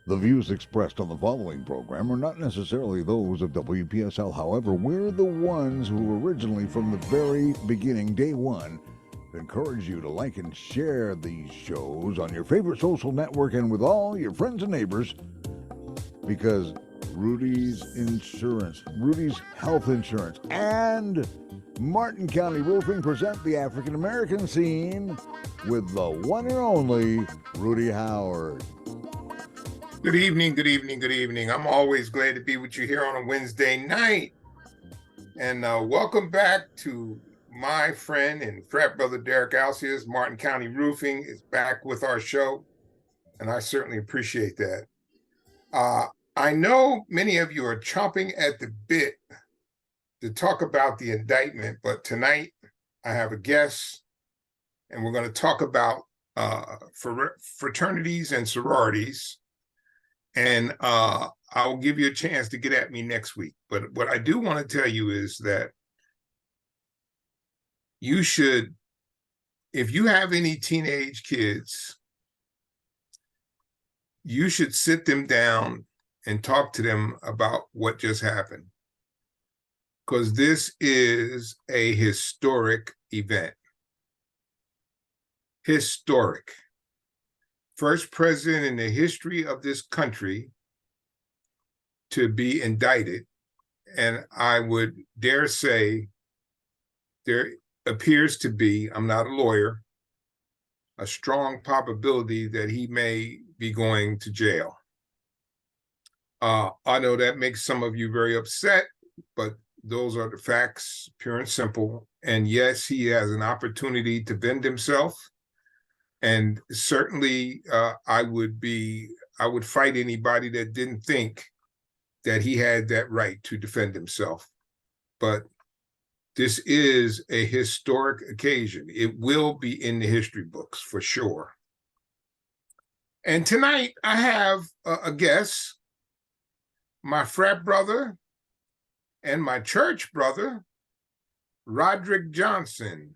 The views expressed on the following program are not necessarily those of WPSL. However, we're the ones who originally, from the very beginning, day one, encourage you to like and share these shows on your favorite social network and with all your friends and neighbors, because Rudy's Health Insurance, and Martin County Roofing present the African American scene with the one and only Rudy Howard. Good evening, good evening, good evening. I'm always glad to be with you here on a Wednesday night. And welcome back to my friend and frat brother Derek Alcius. Martin County Roofing is back with our show, and I certainly appreciate that. I know many of you are chomping at the bit to talk about the indictment, but tonight I have a guest, and we're going to talk about fraternities and sororities. And I'll give you a chance to get at me next week. But what I do want to tell you is that you should, if you have any teenage kids, you should sit them down and talk to them about what just happened. Because this is a historic event. Historic. First president in the history of this country to be indicted. And I would dare say there appears to be, I'm not a lawyer, a strong probability that he may be going to jail. I know that makes some of you very upset, but those are the facts, pure and simple. And yes, he has an opportunity to defend himself. And certainly I would fight anybody that didn't think that he had that right to defend himself. But this is a historic occasion. It will be in the history books for sure. And tonight I have a guest, my frat brother and my church brother, Roderick Johnson.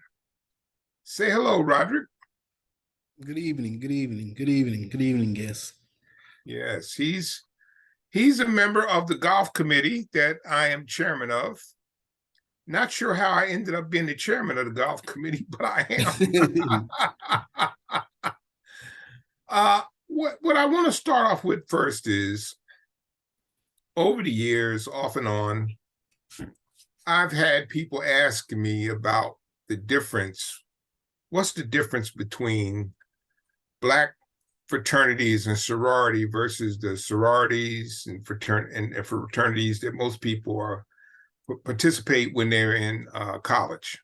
Say hello, Roderick. Good evening, good evening, good evening, good evening, guests. Yes, he's a member of the golf committee that I am chairman of. Not sure how I ended up being the chairman of the golf committee, but I am. What I want to start off with first is, over the years, off and on, I've had people ask me about the difference. What's the difference between Black fraternities and sorority versus the sororities and fraternities that most people participate when they're in college?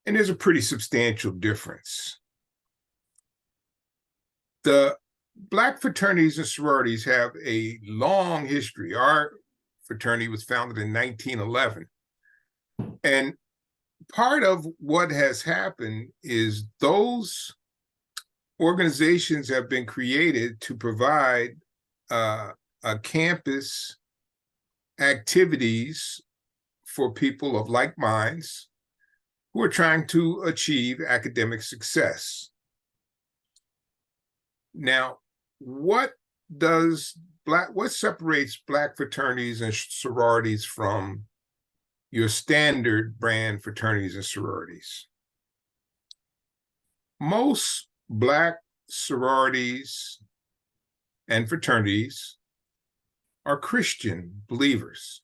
And there's a pretty substantial difference. The Black fraternities and sororities have a long history. Our fraternity was founded in 1911. And part of what has happened is those organizations have been created to provide a campus activities for people of like minds who are trying to achieve academic success. Now, what separates Black fraternities and sororities from your standard brand fraternities and sororities? Most Black sororities and fraternities are Christian believers.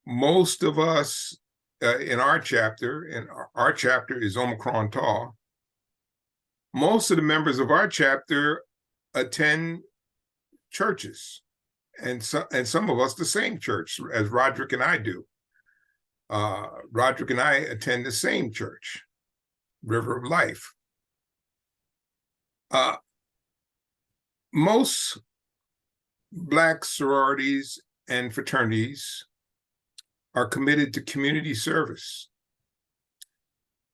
Most of us in our chapter, and our chapter is Omicron Tau, most of the members of our chapter attend churches, and some of us the same church as Roderick and I do. Roderick and I attend the same church, River of Life. Most Black sororities and fraternities are committed to community service.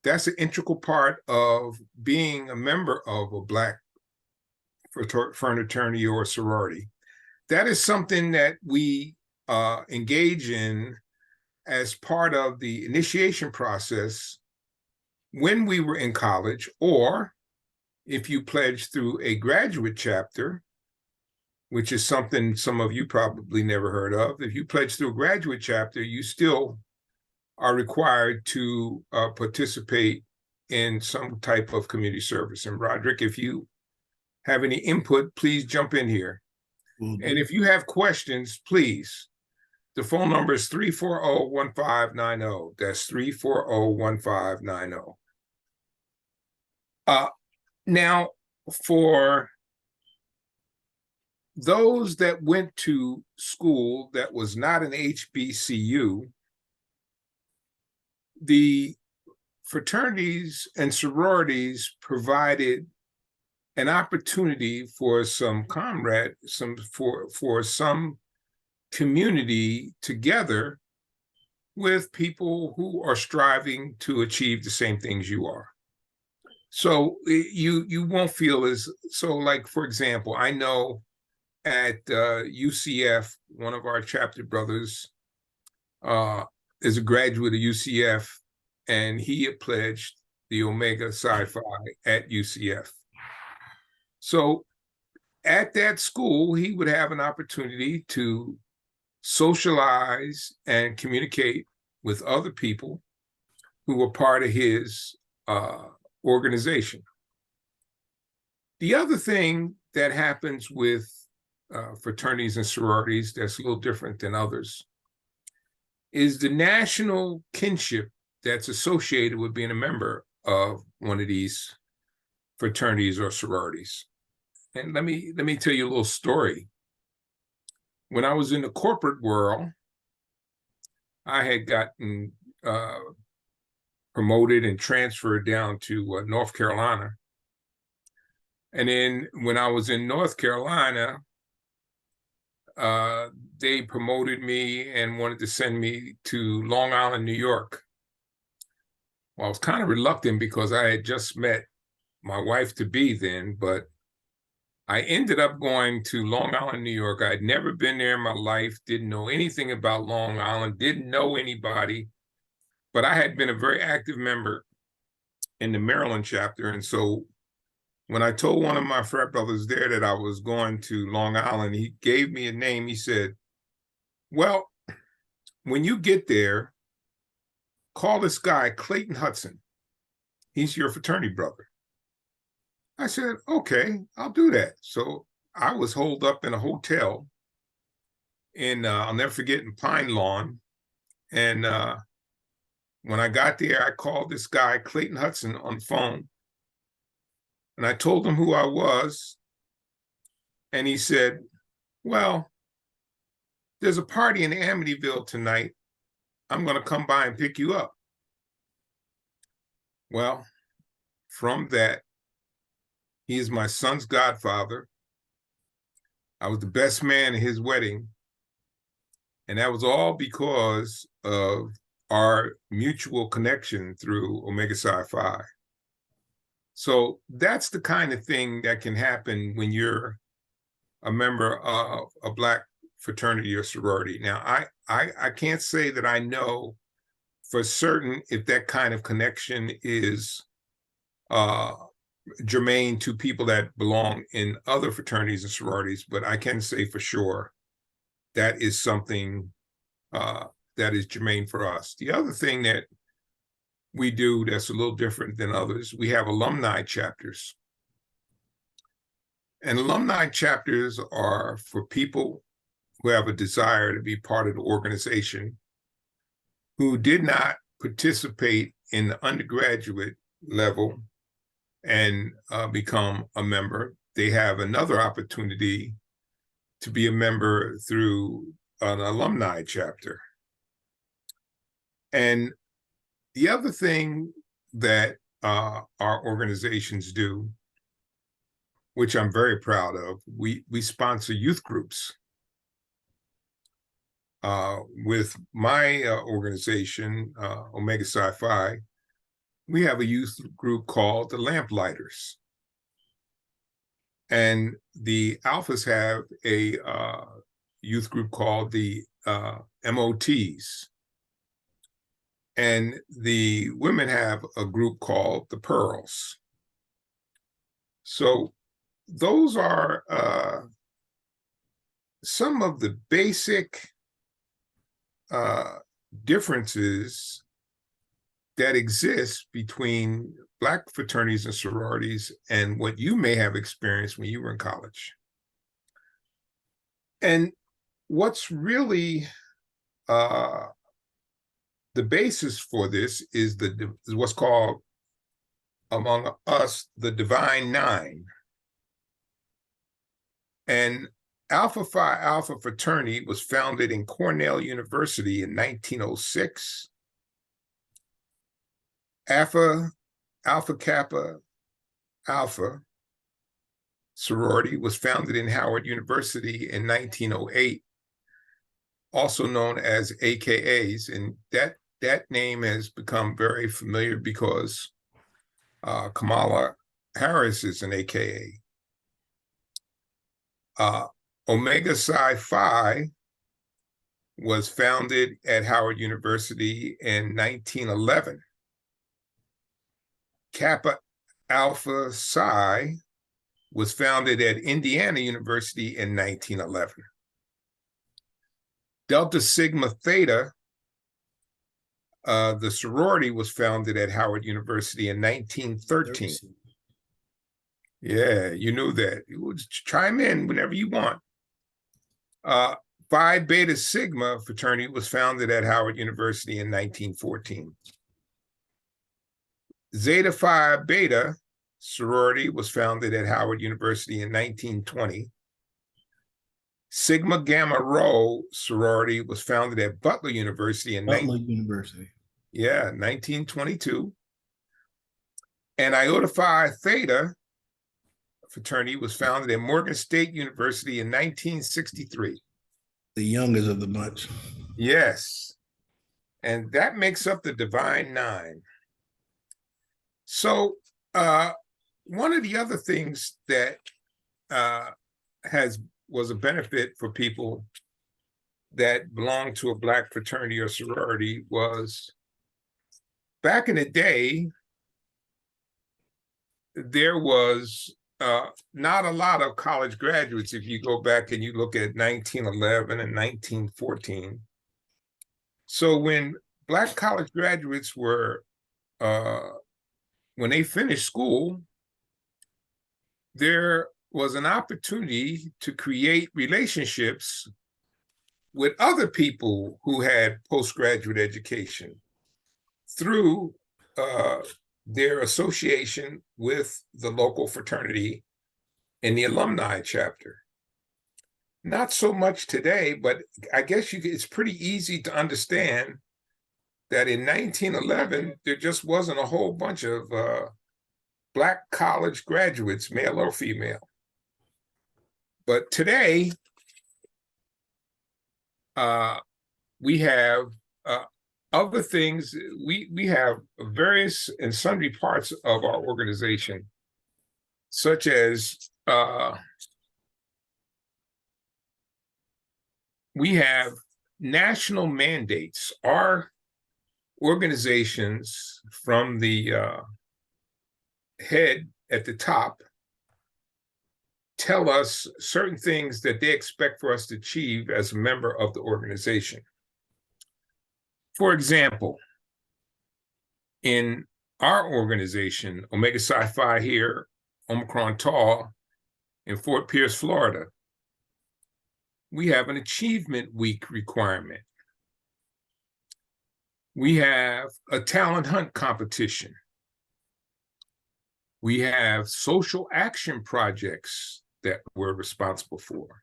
That's an integral part of being a member of a Black fraternity or sorority. That is something that we engage in as part of the initiation process when we were in college, or If you pledge through a graduate chapter, which is something some of you probably never heard of, if you pledge through a graduate chapter, you still are required to participate in some type of community service. And Roderick, if you have any input, please jump in here. And if you have questions, please, the phone number is 340-1590. That's 340-1590. Now, for those that went to school that was not an HBCU, the fraternities and sororities provided an opportunity for some community together with people who are striving to achieve the same things you are. So you won't feel as so. Like, for example, I know at UCF, one of our chapter brothers is a graduate of UCF, and he had pledged the Omega Si Phi at UCF. So at that school, he would have an opportunity to socialize and communicate with other people who were part of his organization. The other thing that happens with fraternities and sororities that's a little different than others is the national kinship that's associated with being a member of one of these fraternities or sororities. And let me tell you a little story. When I was in the corporate world, I had gotten promoted and transferred down to North Carolina. And then when I was in North Carolina, they promoted me and wanted to send me to Long Island, New York. Well, I was kind of reluctant because I had just met my wife-to-be then, but I ended up going to Long Island, New York. I'd never been there in my life, didn't know anything about Long Island, didn't know anybody, but I had been a very active member in the Maryland chapter. And so when I told one of my frat brothers there that I was going to Long Island, he gave me a name. He said, well, when you get there, call this guy, Clayton Hudson. He's your fraternity brother. I said, okay, I'll do that. So I was holed up in a hotel in, I'll never forget, in Pine Lawn. And when I got there, I called this guy, Clayton Hudson, on the phone. And I told him who I was. And he said, well, there's a party in Amityville tonight. I'm going to come by and pick you up. Well, from that, he is my son's godfather. I was the best man at his wedding. And that was all because of our mutual connection through Omega Si Phi. So that's the kind of thing that can happen when you're a member of a Black fraternity or sorority. Now, I can't say that I know for certain if that kind of connection is germane to people that belong in other fraternities and sororities, but I can say for sure that is something that is germane for us. The other thing that we do that's a little different than others, we have alumni chapters. And alumni chapters are for people who have a desire to be part of the organization who did not participate in the undergraduate level and become a member. They have another opportunity to be a member through an alumni chapter. And the other thing that our organizations do, which I'm very proud of, we sponsor youth groups. With my organization, Omega Si Phi, we have a youth group called the Lamplighters. And the Alphas have a youth group called the MOTs. And the women have a group called the Pearls. So those are some of the basic differences that exist between Black fraternities and sororities and what you may have experienced when you were in college. And what's really the basis for this is what's called among us the Divine Nine. And Alpha Phi Alpha Fraternity was founded in Cornell University in 1906. Alpha Kappa Alpha sorority was founded in Howard University in 1908, also known as AKAs. And that name has become very familiar because Kamala Harris is an AKA. Omega Si Phi was founded at Howard University in 1911. Kappa Alpha Psi was founded at Indiana University in 1911. Delta Sigma Theta, the sorority, was founded at Howard University in 1913. Yeah, you knew that. You would chime in whenever you want. Phi Beta Sigma fraternity was founded at Howard University in 1914. Zeta Phi Beta sorority was founded at Howard University in 1920. Sigma Gamma Rho sorority was founded at Butler University in 1922. And Iota Phi Theta fraternity was founded at Morgan State University in 1963. The youngest of the bunch. Yes. And that makes up the Divine Nine. So one of the other things that was a benefit for people that belonged to a Black fraternity or sorority was back in the day, there was not a lot of college graduates. If you go back and you look at 1911 and 1914. So when Black college graduates were, when they finished school, there was an opportunity to create relationships with other people who had postgraduate education through their association with the local fraternity and the alumni chapter. Not so much today, but I guess it's pretty easy to understand that in 1911, there just wasn't a whole bunch of Black college graduates, male or female. But today, we have other things. We have various and sundry parts of our organization, such as we have national mandates. Our organizations from the head at the top tell us certain things that they expect for us to achieve as a member of the organization. For example, in our organization, Omega Psi Phi here, Omicron Tau in Fort Pierce, Florida, we have an Achievement Week requirement. We have a talent hunt competition. We have social action projects that we're responsible for.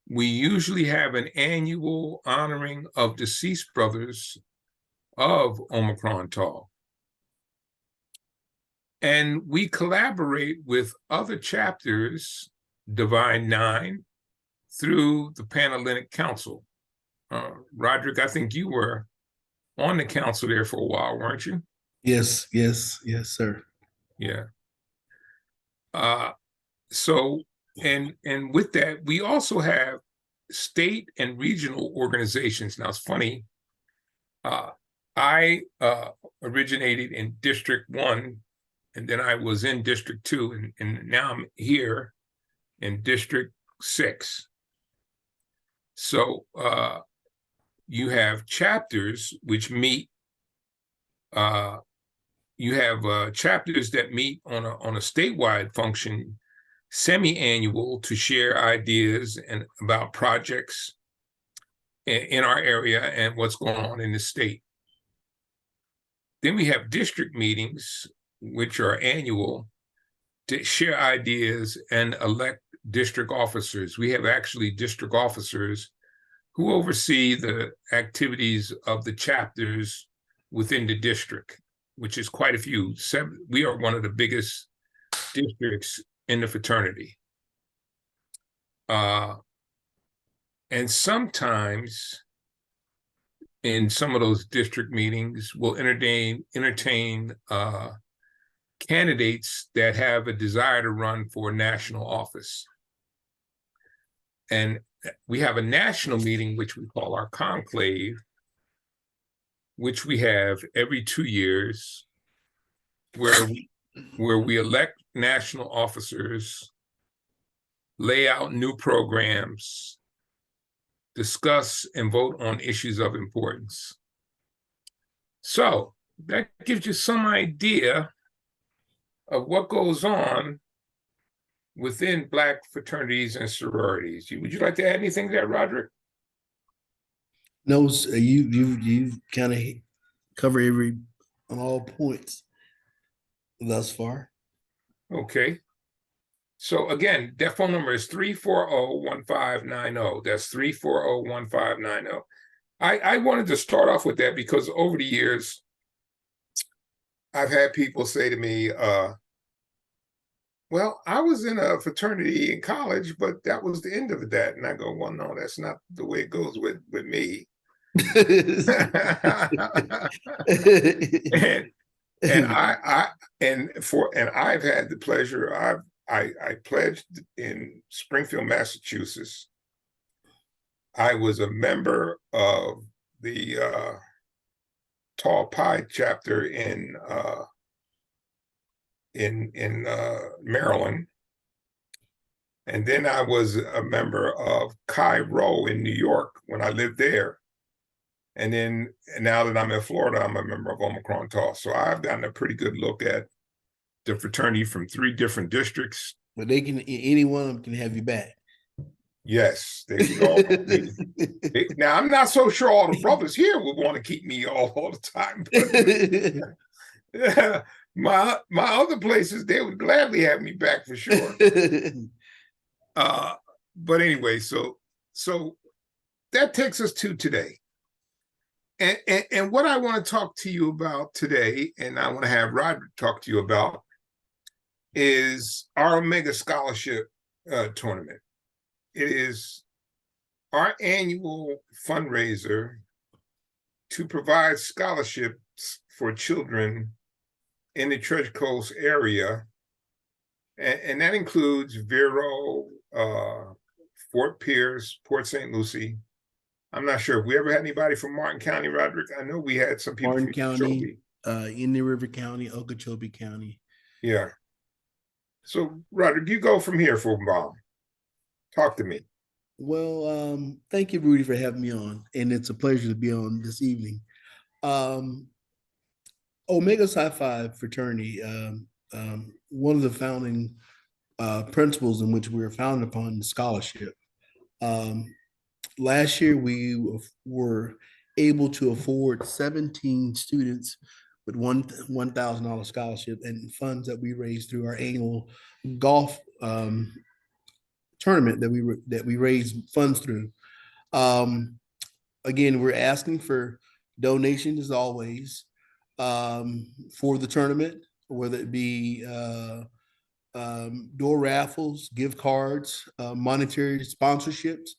We usually have an annual honoring of deceased brothers of Omicron Tau. And we collaborate with other chapters, Divine Nine, through the Panhellenic Council. Roderick, I think you were on the council there for a while, weren't you? Yes, sir. Yeah. So, and with that, we also have state and regional organizations. Now, it's funny. I originated in District 1 and then I was in District 2, and now I'm here in District 6. So you have chapters which meet. You have chapters that meet on a statewide function, semi-annual, to share ideas and about projects in our area and what's going on in the state. Then we have district meetings, which are annual, to share ideas and elect district officers. We have actually district officers who oversee the activities of the chapters within the district, which is quite a few. We are one of the biggest districts in the fraternity. And sometimes in some of those district meetings, we'll entertain candidates that have a desire to run for national office. And we have a national meeting, which we call our conclave, which we have every 2 years, where we elect national officers, lay out new programs, discuss and vote on issues of importance. So that gives you some idea of what goes on within Black fraternities and sororities. Would you like to add anything to that, Roderick? No, you kind of cover on all points thus far. Okay. So again, that phone number is 340-1590. That's 340-1590. I wanted to start off with that because over the years, I've had people say to me, well, I was in a fraternity in college, but that was the end of that. And I go, well, no, that's not the way it goes with me. and I've had the pleasure. I pledged in Springfield, Massachusetts. I was a member of the Tall Pi chapter in Maryland, and then I was a member of Chi Rho in New York when I lived there. And then now that I'm in Florida, I'm a member of Omicron Tau. So I've gotten a pretty good look at the fraternity from 3 different districts. But any one of them can have you back. Yes, they can all. Now I'm not so sure all the brothers here would want to keep me all the time. But my other places, they would gladly have me back for sure. But anyway, so that takes us to today. And what I want to talk to you about today, and I want to have Roderick talk to you about, is our Omega Scholarship Tournament. It is our annual fundraiser to provide scholarships for children in the Treasure Coast area. And that includes Vero, Fort Pierce, Port St. Lucie. I'm not sure if we ever had anybody from Martin County, Roderick. I know we had some people Martin from County, Indian River County, Okeechobee County. Yeah. So, Roderick, you go from here for a while. Talk to me. Well, thank you, Rudy, for having me on. And it's a pleasure to be on this evening. Omega Si Phi Fraternity, one of the founding principles in which we were founded upon the scholarship. Last year, we were able to afford 17 students with $1,000 scholarship and funds that we raised through our annual golf tournament that we raised funds through. Again, we're asking for donations as always for the tournament, whether it be door raffles, gift cards, monetary sponsorships,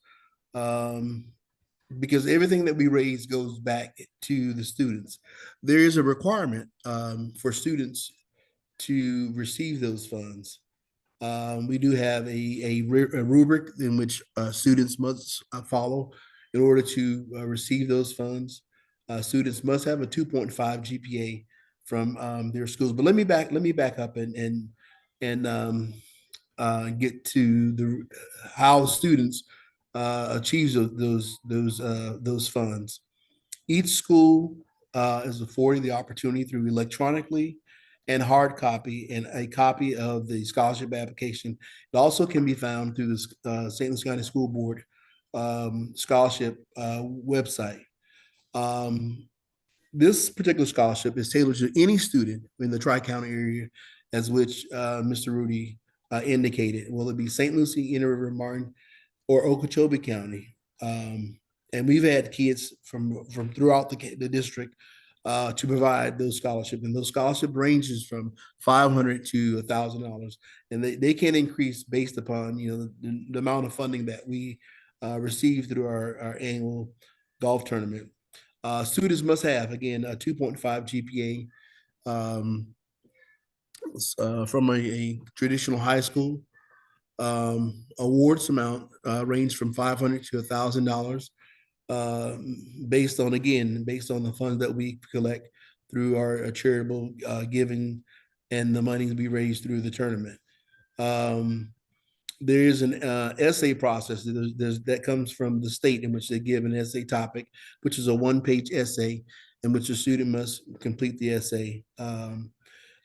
because everything that we raise goes back to the students. There is a requirement for students to receive those funds. We do have a rubric in which students must follow in order to receive those funds. Students must have a 2.5 GPA from their schools. But let me back up and get to the how students achieve those funds. Each school is afforded the opportunity through electronically and hard copy and a copy of the scholarship application. It also can be found through the St. Louis County School Board scholarship website. Um, this particular scholarship is tailored to any student in the Tri-County area, as which Mr. Rudy indicated. Will it be St. Lucie, Inner River, Martin, or Okeechobee County? And we've had kids from throughout the district to provide those scholarships, and those scholarship ranges from $500 to $1,000, and they can increase based upon the amount of funding that we receive through our annual golf tournament. Students must have, again, a 2.5 GPA from a traditional high school. Awards amount range from $500 to $1,000, based on the funds that we collect through our charitable giving and the money we raise through the tournament. There is an essay process that comes from the state, in which they give an essay topic, which is a one-page essay in which the student must complete the essay.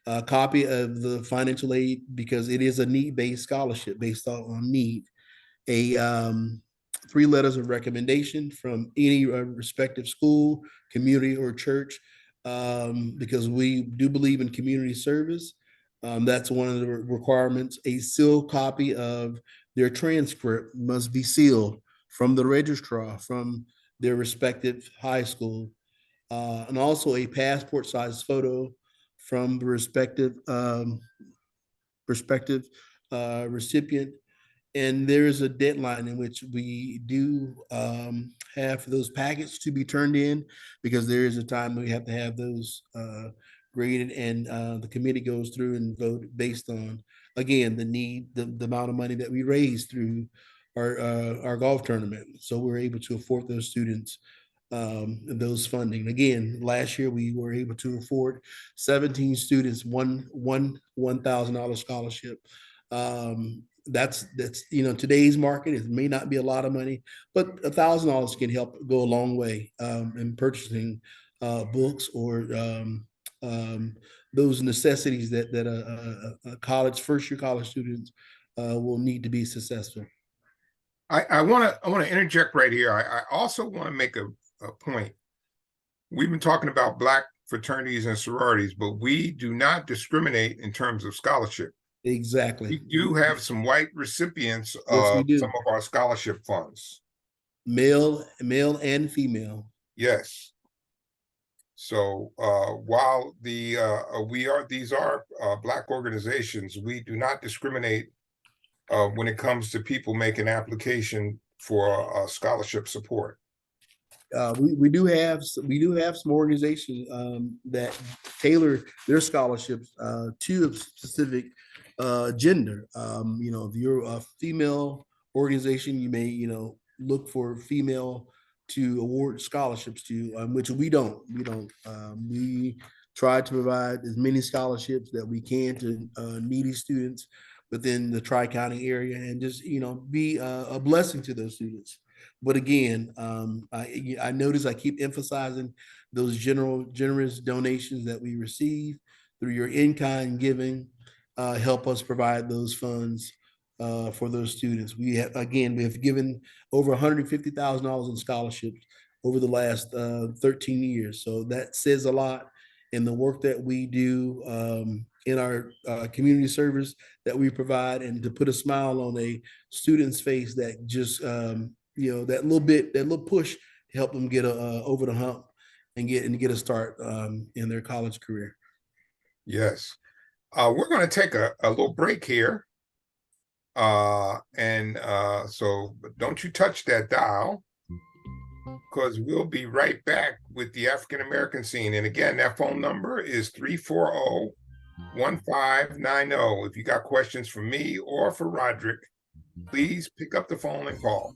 A copy of the financial aid, because it is a need-based scholarship based on need. A 3 letters of recommendation from any respective school, community, or church, because we do believe in community service. That's one of the requirements. A sealed copy of their transcript must be sealed from the registrar from their respective high school, and also a passport size photo from the respective recipient. And there is a deadline in which we do have for those packets to be turned in, because there is a time we have to have those graded, and the committee goes through and vote based on, again, the need, the amount of money that we raise through our golf tournament. So we're able to afford those students those funding. Again, last year we were able to afford 17 students $1,000 scholarship. That's today's market. It may not be a lot of money, but $1,000 can help go a long way in purchasing books or those necessities that a first year college students will need to be successful. I want to interject right here. I also want to make a point. We've been talking about Black fraternities and sororities, but we do not discriminate in terms of scholarship. Exactly. We do have some white recipients Yes, we of do. some of our scholarship funds. Male and female. Yes. So while these are Black organizations, we do not discriminate when it comes to people making application for scholarship support. We do have some organizations that tailor their scholarships to a specific gender. If you're a female organization, you may look for female to award scholarships to, which we don't. We try to provide as many scholarships that we can to needy students within the Tri-County area, and just be a blessing to those students. But again, I notice I keep emphasizing those generous donations that we receive through your in-kind giving help us provide those funds for those students. We have given over $150,000 in scholarships over the last 13 years. So that says a lot in the work that we do in our community service that we provide, and to put a smile on a student's face that just that little push to help them get over the hump and get a start in their college career. Yes. We're going to take a little break here. So don't you touch that dial, because we'll be right back with the African American scene. And again, that phone number is 340-1590. If you got questions for me or for Roderick, please pick up the phone and call.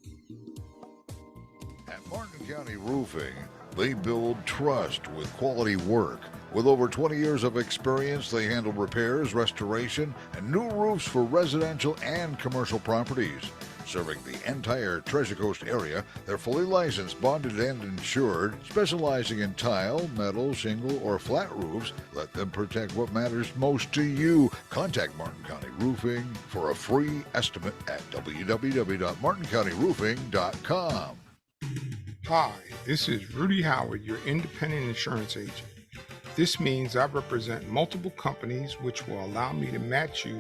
At Martin County Roofing, They build trust with quality work. With over 20 years of experience, they handle repairs, restoration, and new roofs for residential and commercial properties. Serving the entire Treasure Coast area, they're fully licensed, bonded, and insured, specializing in tile, metal, shingle, or flat roofs. Let them protect what matters most to you. Contact Martin County Roofing for a free estimate at www.martincountyroofing.com. Hi, this is Rudy Howard, your independent insurance agent. This means I represent multiple companies which will allow me to match you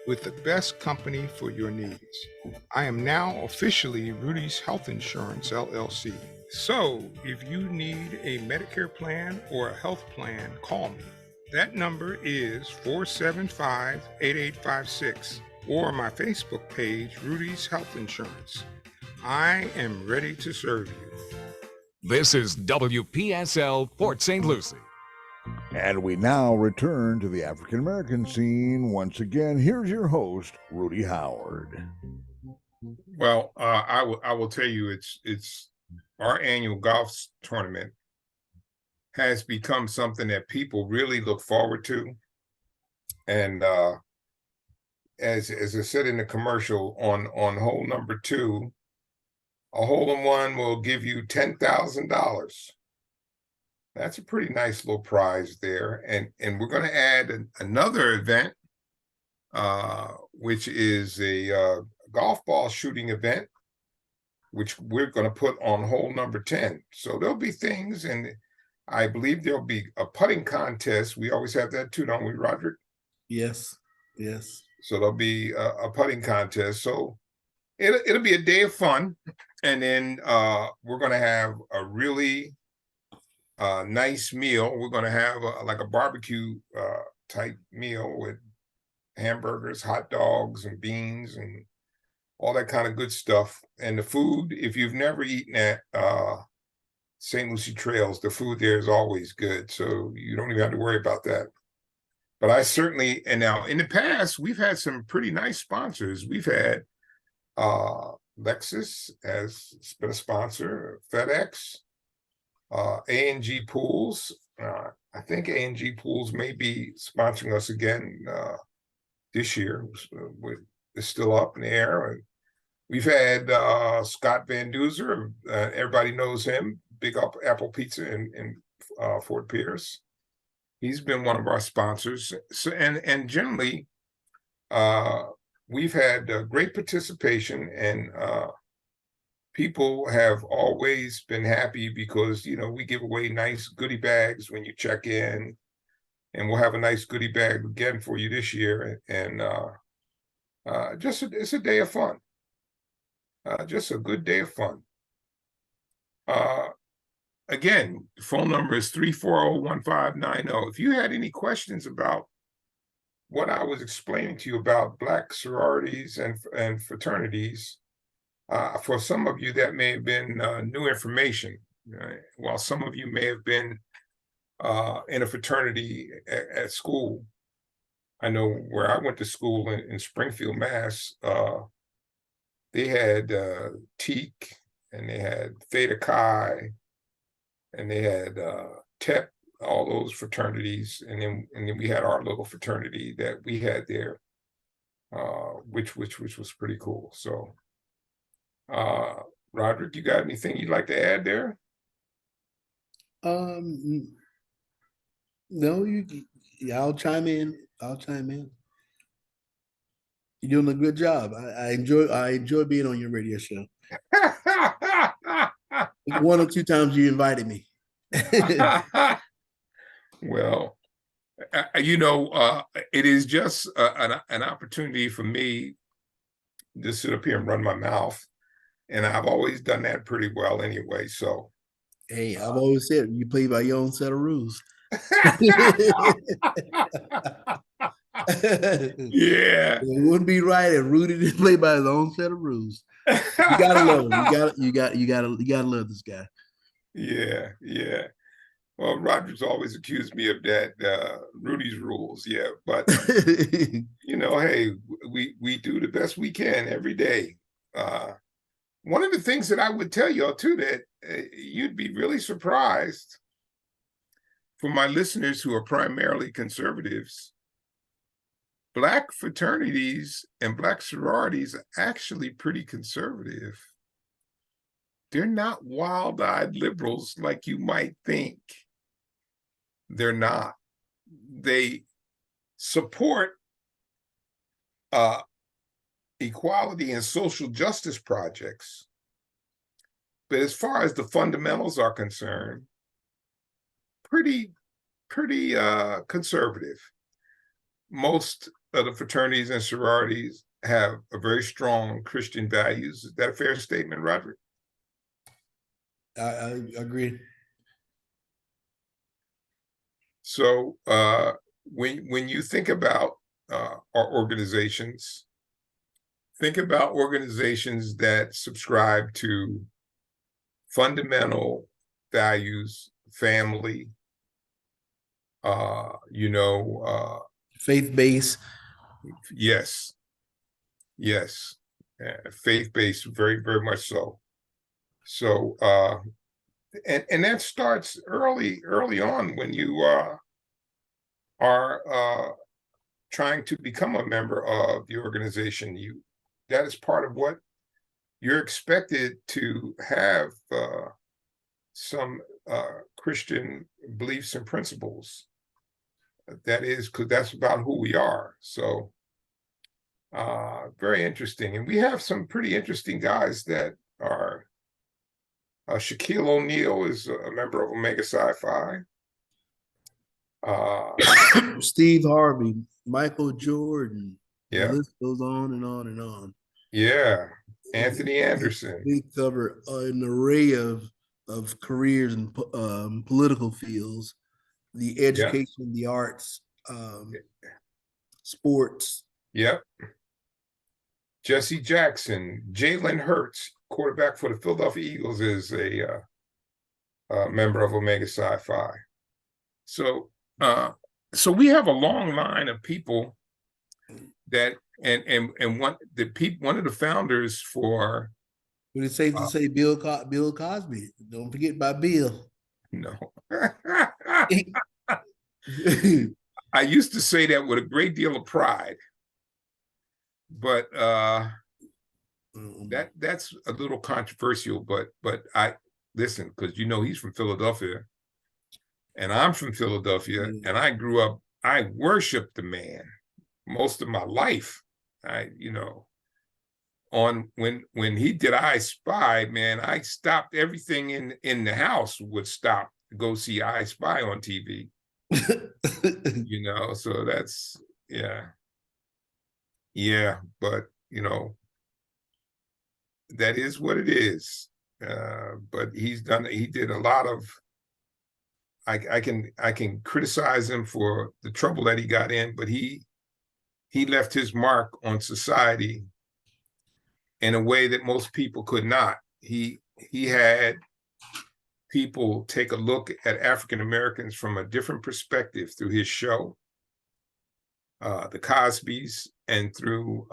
with the best company for your needs. I am now officially Rudy's Health Insurance, LLC. So, if you need a Medicare plan or a health plan, call me. That number is 475-8856 or my Facebook page, Rudy's Health Insurance. I am ready to serve you. This is WPSL Port St. Lucie. And we now return to the African American scene. Once again, here's your host, Rudy Howard. Well, I will tell you, it's our annual golf tournament has become something that people really look forward to. And as I said in the commercial, on hole number 2, a hole-in-one will give you $10,000. That's a pretty nice little prize there. And we're going to add another event, which is a golf ball shooting event, which we're going to put on hole number 10. So there'll be things, and I believe there'll be a putting contest. We always have that too, don't we, Roderick? Yes, yes. So there'll be a putting contest. So it'll be a day of fun. And then we're going to have a really nice meal. We're going to have like a barbecue type meal with hamburgers, hot dogs, and beans, and all that kind of good stuff. And the food, if you've never eaten at St. Lucie Trails, the food there is always good. So you don't even have to worry about that. But I certainly, and now in the past, we've had some pretty nice sponsors. We've had Lexus has been a sponsor, FedEx, A&G Pools. I think A&G Pools may be sponsoring us again this year. It's still up in the air. And we've had Scott Van Duzer. Everybody knows him. Big Apple Pizza in Fort Pierce. He's been one of our sponsors. So and generally, we've had great participation, and people have always been happy because, we give away nice goodie bags when you check in, and we'll have a nice goodie bag again for you this year. And it's a day of fun. Just a good day of fun. Again, the phone number is 340-1590. If you had any questions about what I was explaining to you about Black sororities and fraternities, for some of you that may have been new information, while some of you may have been in a fraternity at school. I know where I went to school in Springfield, Mass. They had Teak, and they had Theta Chi, and they had TEP, all those fraternities, and then we had our little fraternity that we had there, which was pretty cool. So, Roderick, you got anything you'd like to add there? No, I'll chime in. You're doing a good job. I enjoy being on your radio show. 1 or 2 times you invited me. Well, it is just an opportunity for me to sit up here and run my mouth, and I've always done that pretty well anyway. So, hey, I've always said you play by your own set of rules. Yeah, it wouldn't be right if Rudy didn't play by his own set of rules. You gotta love him. You gotta love this guy. Yeah. Well, Roger's always accused me of that, Rudy's rules. Yeah, but hey, we do the best we can every day. One of the things that I would tell y'all too, that you'd be really surprised, for my listeners who are primarily conservatives, Black fraternities and Black sororities are actually pretty conservative. They're not wild-eyed liberals like you might think. They're not. They support equality and social justice projects. But as far as the fundamentals are concerned, pretty conservative. Most of the fraternities and sororities have a very strong Christian values. Is that a fair statement, Roderick? I agree. So when you think about our organizations, think about organizations that subscribe to fundamental values, family, Faith-based. yes, faith-based, very, very much so. So, and that starts early on when you are trying to become a member of the organization. That is part of what you're expected to have, some Christian beliefs and principles. That is, because that's about who we are. So very interesting. And we have some pretty interesting guys that are, Shaquille O'Neal is a member of Omega Psi Phi. Steve Harvey, Michael Jordan. Yeah. The list goes on and on and on. Yeah. Anthony Anderson. They cover an array of careers and political fields, the education, the arts, sports. Yep. Jesse Jackson, Jalen Hurts, quarterback for the Philadelphia Eagles, is a member of Omega Psi Phi. So we have a long line of people that, and one of the founders for. Would it safe to say Bill Cosby? Don't forget about Bill. No. I used to say that with a great deal of pride, but that's a little controversial. But I listen, because he's from Philadelphia, and I'm from Philadelphia, and I grew up. I worshiped the man most of my life. On when he did I Spy, man, I stopped everything in the house would stop to go see I Spy on TV. So that's but that is what it is. But he did a lot of. I can criticize him for the trouble that he got in, but he left his mark on society in a way that most people could not. He had people take a look at African Americans from a different perspective through his show, The Cosbys, and through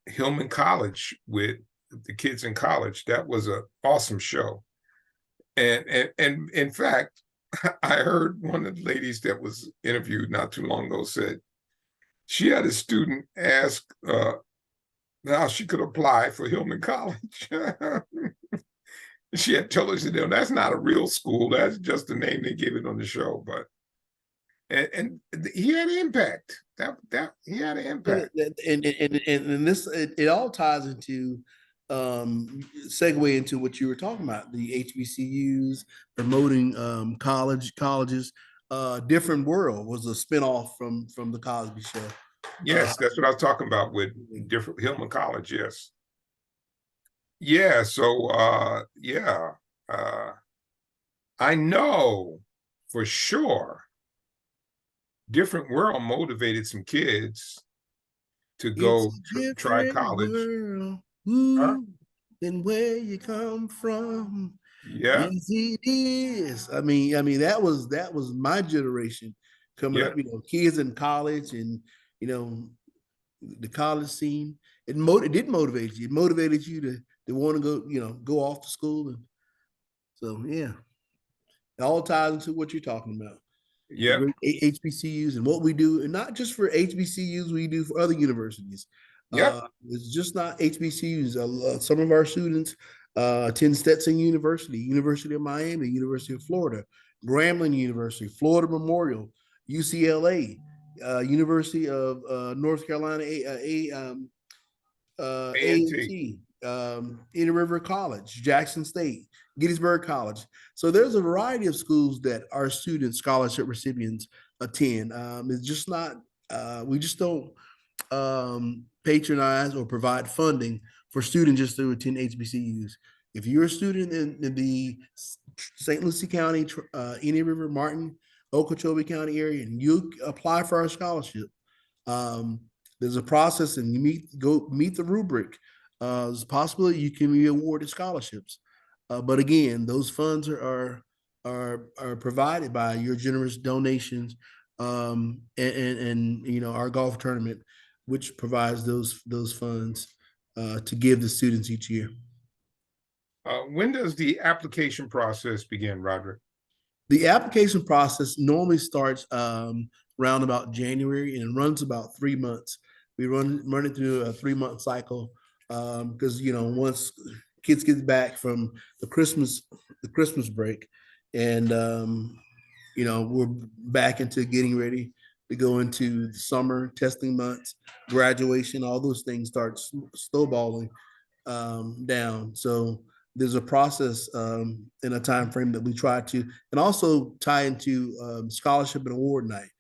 Hillman College with the kids in college. That was an awesome show. And in fact, I heard one of the ladies that was interviewed not too long ago said she had a student ask how she could apply for Hillman College. She had told us, that's not a real school. That's just the name they gave it on the show. But and he had an impact. That he had an impact. And this it all ties into segue into what you were talking about, the HBCUs promoting colleges. Different World was a spinoff from the Cosby Show. Yes, that's what I was talking about with different Hillman College. Yes. Yeah. So I know for sure Different World motivated some kids to go try college. And where you come from. Yeah. Yes, it is. I mean, that was my generation coming up, kids in college and, the college scene. it did motivate you. It motivated you to want to go, go off to school. And so, yeah, it all ties into what you're talking about. The Yep. great HBCUs and what we do, and not just for HBCUs, we do for other universities. Yep. It's just not HBCUs. Some of our students attend Stetson University, University of Miami, University of Florida, Grambling University, Florida Memorial, UCLA, University of North Carolina, A&T. A&T, Inter River College, Jackson State, Gettysburg College. So there's a variety of schools that our student scholarship recipients attend. It's just not, we just don't patronize or provide funding for students just to attend HBCUs. If you're a student in the St. Lucie County, Indian River, Martin, Okeechobee County area, and you apply for our scholarship, there's a process, and you meet the rubric. It's possible you can be awarded scholarships, but again, those funds are provided by your generous donations, and our golf tournament, which provides those funds to give the students each year. When does the application process begin, Roderick? The application process normally starts around about January and runs about 3 months. We run it through a 3-month cycle because once kids get back from the Christmas break, and we're back into getting ready to go into the summer testing months, graduation, all those things start snowballing down. So there's a process in a time frame that we try to, and also tie into scholarship and award night.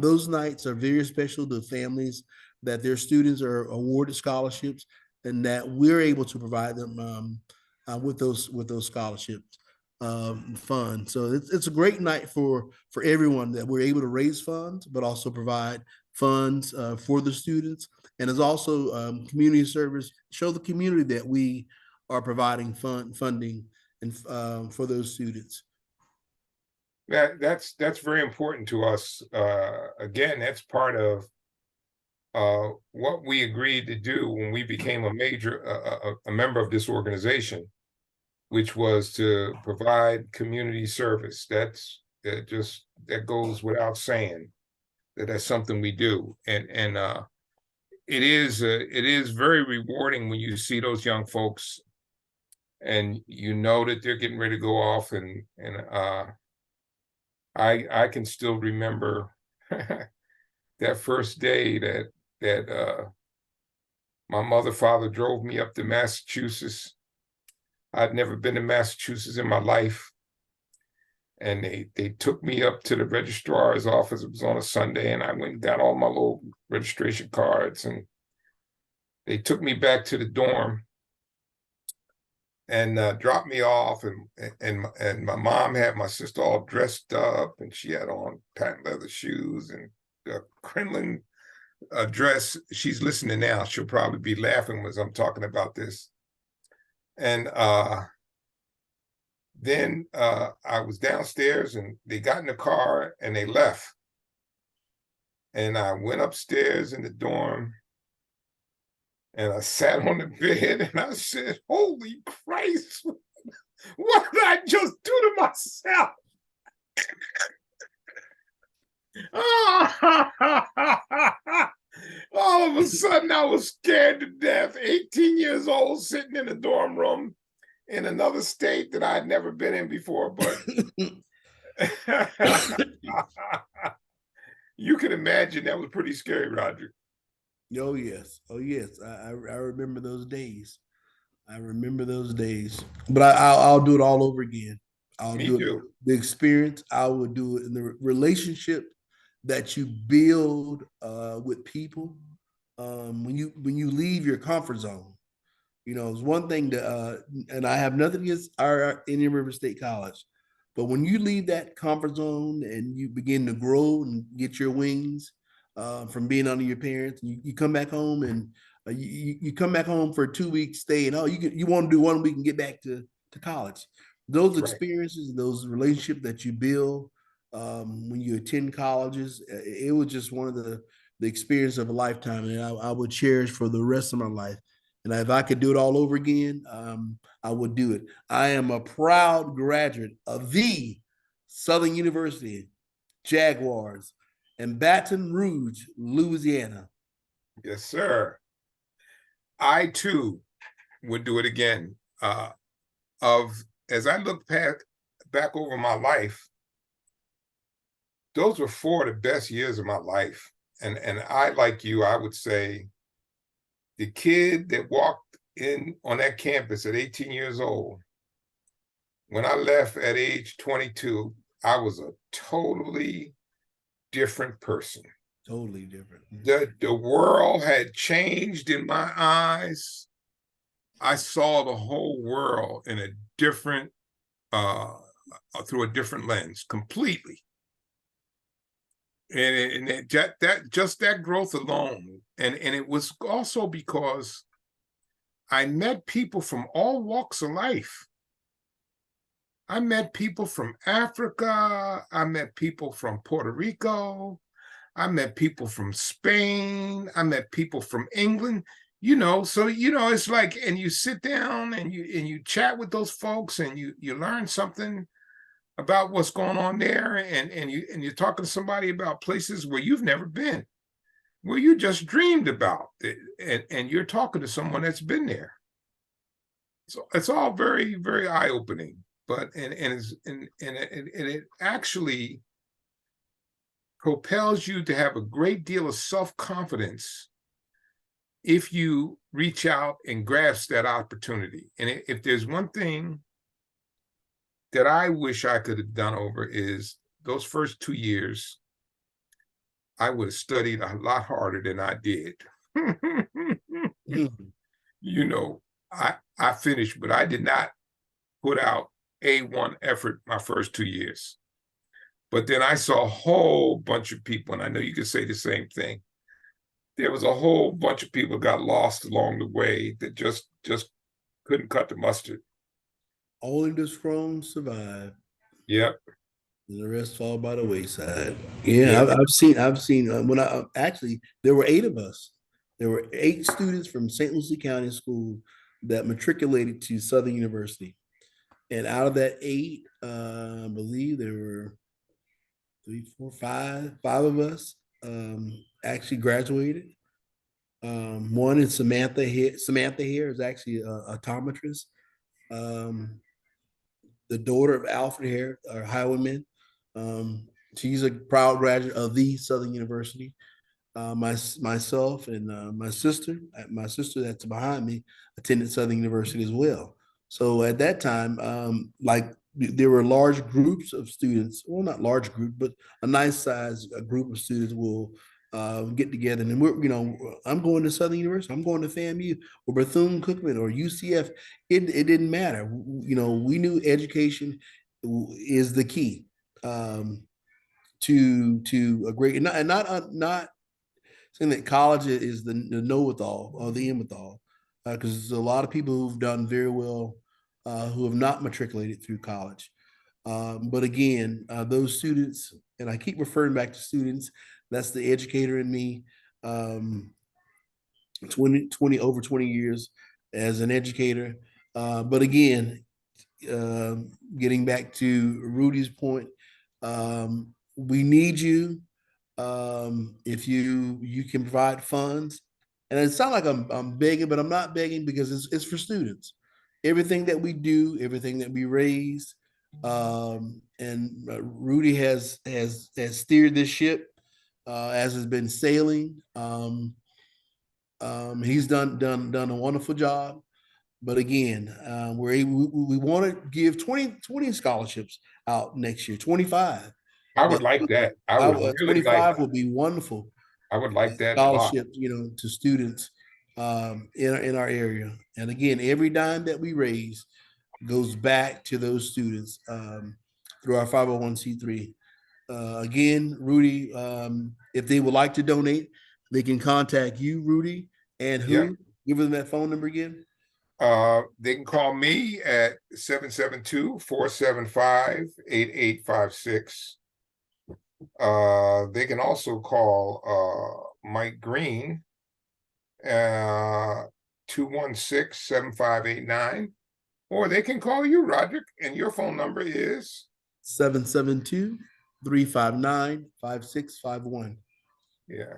Those nights are very special to families that their students are awarded scholarships, and that we're able to provide them with those scholarships fund. So it's a great night for everyone, that we're able to raise funds, but also provide funds for the students, and it's also community service. Show the community that we are providing funding and for those students. That's very important to us. Again, that's part of what we agreed to do when we became a member of this organization, which was to provide community service. That goes without saying that's something we do, and it is very rewarding when you see those young folks, and that they're getting ready to go off, and I can still remember that first day that my father drove me up to Massachusetts. I'd never been to Massachusetts in my life. And they took me up to the registrar's office. It was on a Sunday, and I went and got all my little registration cards, and they took me back to the dorm and dropped me off. And my mom had my sister all dressed up, and she had on patent leather shoes and a crinoline dress. She's listening now. She'll probably be laughing as I'm talking about this. And then I was downstairs, and they got in the car and they left. And I went upstairs in the dorm, and I sat on the bed, and I said, "Holy Christ, what did I just do to myself?" All of a sudden, I was scared to death. 18 years old, sitting in a dorm room in another state that I'd never been in before. But you can imagine that was pretty scary, Roger. Oh yes, I remember those days. I remember those days, but I'll do it all over again. I'll Me do too. it. The experience, I would do it in the relationship that you build with people when you leave your comfort zone. It's one thing to, and I have nothing against our Indian River State College, but when you leave that comfort zone and you begin to grow and get your wings from being under your parents, you come back home, and you come back home for a 2-week stay, and you want to do 1 week and get back to college. Those experiences, those relationships that you build when you attend colleges, it was just one of the the experience of a lifetime, and I would cherish for the rest of my life. And if I could do it all over again, I would do it. I am a proud graduate of the Southern University Jaguars in Baton Rouge, Louisiana. Yes, sir. I too would do it again. As I look back over my life, those were 4 of the best years of my life. And I, like you, I would say the kid that walked in on that campus at 18 years old, when I left at age 22, I was a totally different person. Totally different. The world had changed in my eyes. I saw the whole world in a different, through a different lens, completely. And that growth alone, and it was also because I met people from all walks of life. I met people from Africa. I met people from Puerto Rico. I met people from Spain. I met people from England. So it's like, and you sit down and you chat with those folks, and you learn something about what's going on there, and you're talking to somebody about places where you've never been, where you just dreamed about it, and you're talking to someone that's been there. So it's all very, very eye-opening, but it actually propels you to have a great deal of self-confidence if you reach out and grasp that opportunity. And if there's one thing that I wish I could have done over, is those first 2 years, I would have studied a lot harder than I did. I finished, but I did not put out A1 effort my first 2 years. But then I saw a whole bunch of people, and I know you could say the same thing. There was a whole bunch of people got lost along the way that just couldn't cut the mustard. Only the strong survive. Yep. And the rest fall by the wayside. Yeah, I've seen when I actually, there were 8 of us. There were 8 students from St. Lucie County School that matriculated to Southern University. And out of that 8, I believe there were 3, 4, 5 of us actually graduated. One is Samantha here. Samantha here is actually an optometrist. The daughter of Alfred Hare, our highwayman. She's a proud graduate of the Southern University. Myself and my sister that's behind me attended Southern University as well. So at that time, there were large groups of students, well, not large group, but a nice size group of students will get together, and I'm going to Southern University, I'm going to FAMU or Bethune-Cookman or UCF. It didn't matter. We knew education is the key to a great, and not saying that college is the know-it-all or the end-with-all, because there's a lot of people who've done very well who have not matriculated through college. But again, those students, and I keep referring back to students, that's the educator in me. 20 years as an educator. But again, getting back to Rudy's point, we need you. If you can provide funds, and it sounds like I'm begging, but I'm not begging, because it's for students. Everything that we do, everything that we raise, and Rudy has steered this ship as has been sailing. He's done a wonderful job. But again, we want to give 20 scholarships out next year, 25. I would like that. I would really 25 would be wonderful. I would like that Scholarships, to students in our area. And again, every dime that we raise goes back to those students through our 501c3. Again, Rudy, if they would like to donate, they can contact you, Rudy, and who? Yeah. Give them that phone number again. They can call me at 772-475-8856. They can also call Mike Green, 216-7589, or they can call you, Roderick, and your phone number is 772-359-5651. yeah.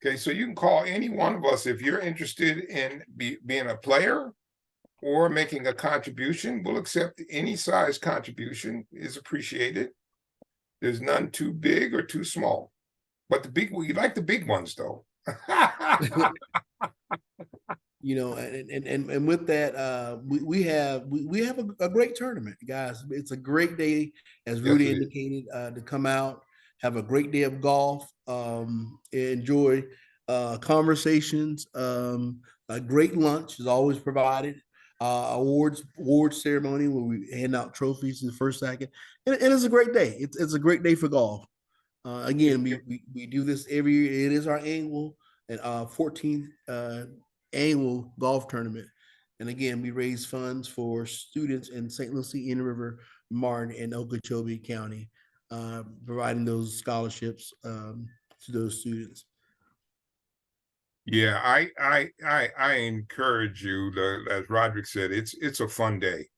Okay, so you can call any one of us if you're interested in being a player or making a contribution. We'll accept any size contribution is appreciated. There's none too big or too small, but we like the big ones though. You know, and with that, we have a great tournament, guys. It's a great day, as Rudy Yes, indicated, to come out, have a great day of golf, enjoy conversations. A great lunch is always provided. Award ceremony where we hand out trophies in the first, second, and it's a great day. It's a great day for golf. Again, we do this every year. It is our annual and 14th annual golf tournament. And again, we raise funds for students in St. Lucie, Indian River, Martin, and Okeechobee County, providing those scholarships to those students. Yeah, I encourage you to, as Roderick said, it's a fun day.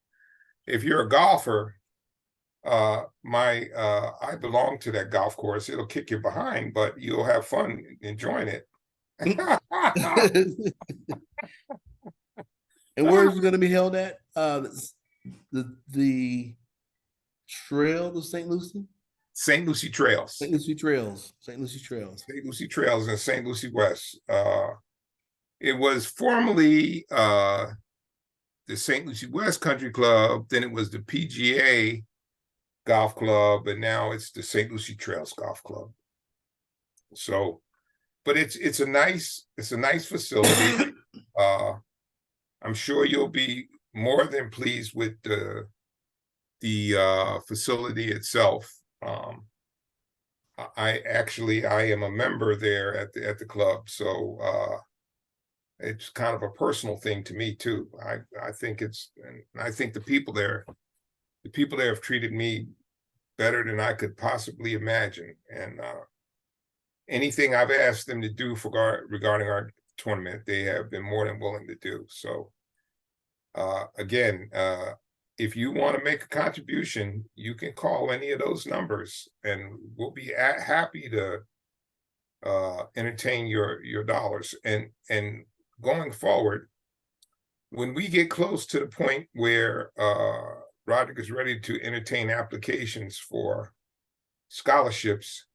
If you're a golfer, I belong to that golf course. It'll kick you behind, but you'll have fun enjoying it. And where is it going to be held at? The Trail of St. Lucie? St. Lucie Trails. St. Lucie Trails. St. Lucie Trails. St. Lucie Trails in St. Lucie West. It was formerly the St. Lucie West Country Club, then it was the PGA Golf Club, and now it's the St. Lucie Trails Golf Club. So, but it's a nice facility. I'm sure you'll be more than pleased with the facility itself. I am a member there at the club, so it's kind of a personal thing to me too. I think the people there have treated me better than I could possibly imagine, and anything I've asked them to do regarding our tournament, they have been more than willing to do. So again, if you want to make a contribution, you can call any of those numbers, and we'll be happy to entertain your dollars. And going forward, when we get close to the point where Roderick is ready to entertain applications for scholarships,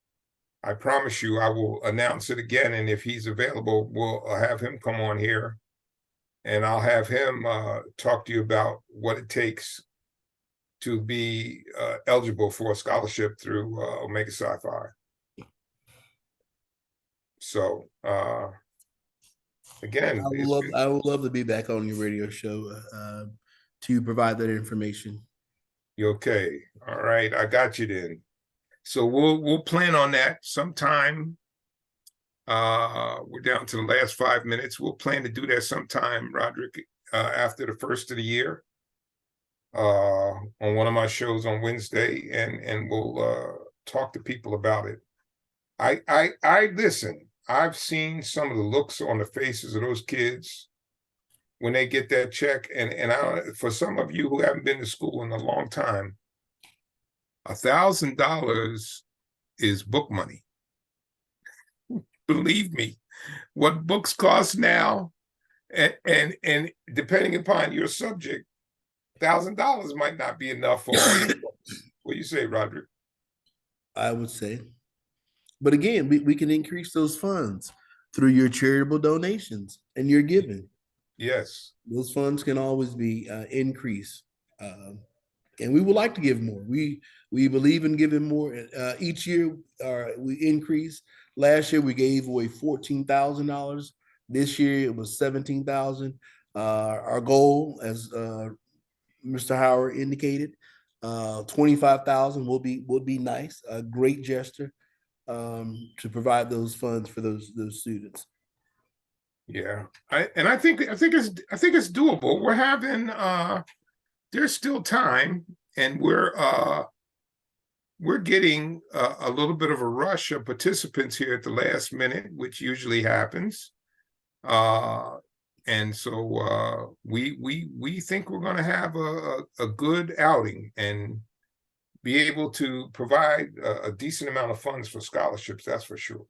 I promise you I will announce it again, and if he's available, we'll have him come on here, and I'll have him talk to you about what it takes to be eligible for a scholarship through Omega Si Phi. So again, I would love to be back on your radio show to provide that information. Okay, all right, I got you then. So we'll plan on that sometime. We're down to the last 5 minutes. We'll plan to do that sometime, Roderick, after the first of the year, on one of my shows on Wednesday, and we'll talk to people about it. I listen. I've seen some of the looks on the faces of those kids when they get that check, and for some of you who haven't been to school in a long time, $1,000 is book money. Believe me, what books cost now, and depending upon your subject, $1,000 might not be enough for all your books. What do you say, Roderick? I would say. But again, we can increase those funds through your charitable donations and your giving. Yes. Those funds can always be increased. And we would like to give more. We believe in giving more. Each year we increase. Last year we gave away $14,000. This year it was $17,000. Our goal, as Mr. Howard indicated, $25,000 would be nice. A great gesture to provide those funds for those students. Yeah, I think it's doable. We're having there's still time, and we're we're getting a little bit of a rush of participants here at the last minute, which usually happens. And so we think we're going to have a good outing and be able to provide a decent amount of funds for scholarships. That's for sure.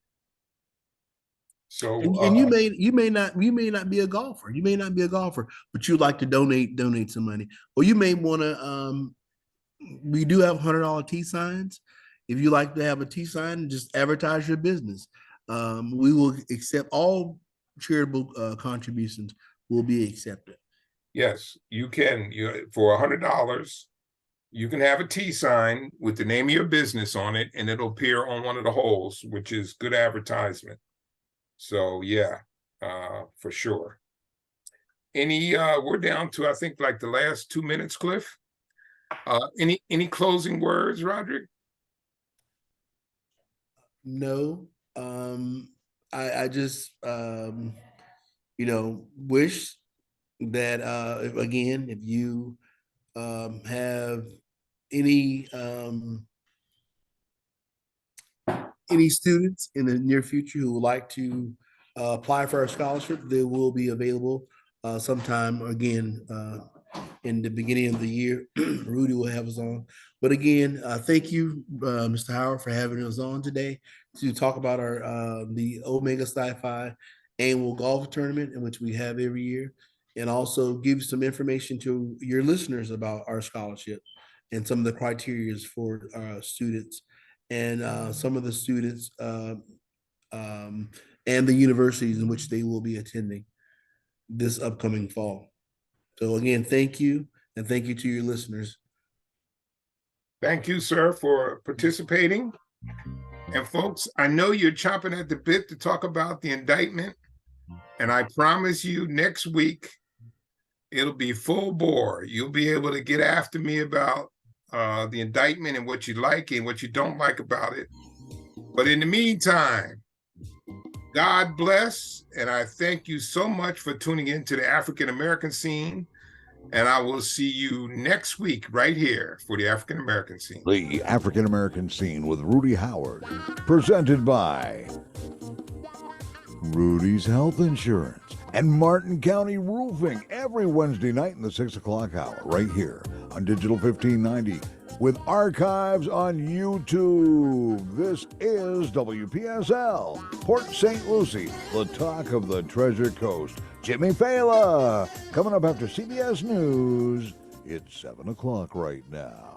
So And you may not be a golfer. You may not be a golfer, but you'd like to donate some money. Or you may want to we do have $100 T signs. If you like to have a T sign, just advertise your business. We will accept all charitable contributions will be accepted. yes, you can. For $100, you can have a T sign with the name of your business on it, and it'll appear on one of the holes, which is good advertisement. So yeah, for sure. We're down to, I think, like the last 2 minutes, Cliff. Any closing words, Roderick? No. I just wish that if you have any students in the near future who would like to apply for a scholarship, they will be available sometime again in the beginning of the year. Rudy will have us on. But again, thank you, Mr. Howard, for having us on today to talk about our the Omega Si Phi annual golf tournament, in which we have every year, and also give some information to your listeners about our scholarship and some of the criteria for students and some of the students and the universities in which they will be attending this upcoming fall. So again, thank you, and thank you to your listeners. Thank you, sir, for participating. And folks, I know you're chomping at the bit to talk about the indictment, and I promise you next week, it'll be full bore. You'll be able to get after me about the indictment and what you like and what you don't like about it. But in the meantime, God bless, and I thank you so much for tuning in to the African American Scene, and I will see you next week right here for the African American Scene. The African American Scene with Rudy Howard, presented by Rudy's Health Insurance and Martin County Roofing, every Wednesday night in the 6 o'clock hour, right here on Digital 1590, with archives on YouTube. This is WPSL, Port St. Lucie, the talk of the Treasure Coast. Jimmy Fela, coming up after CBS News. It's 7 o'clock right now.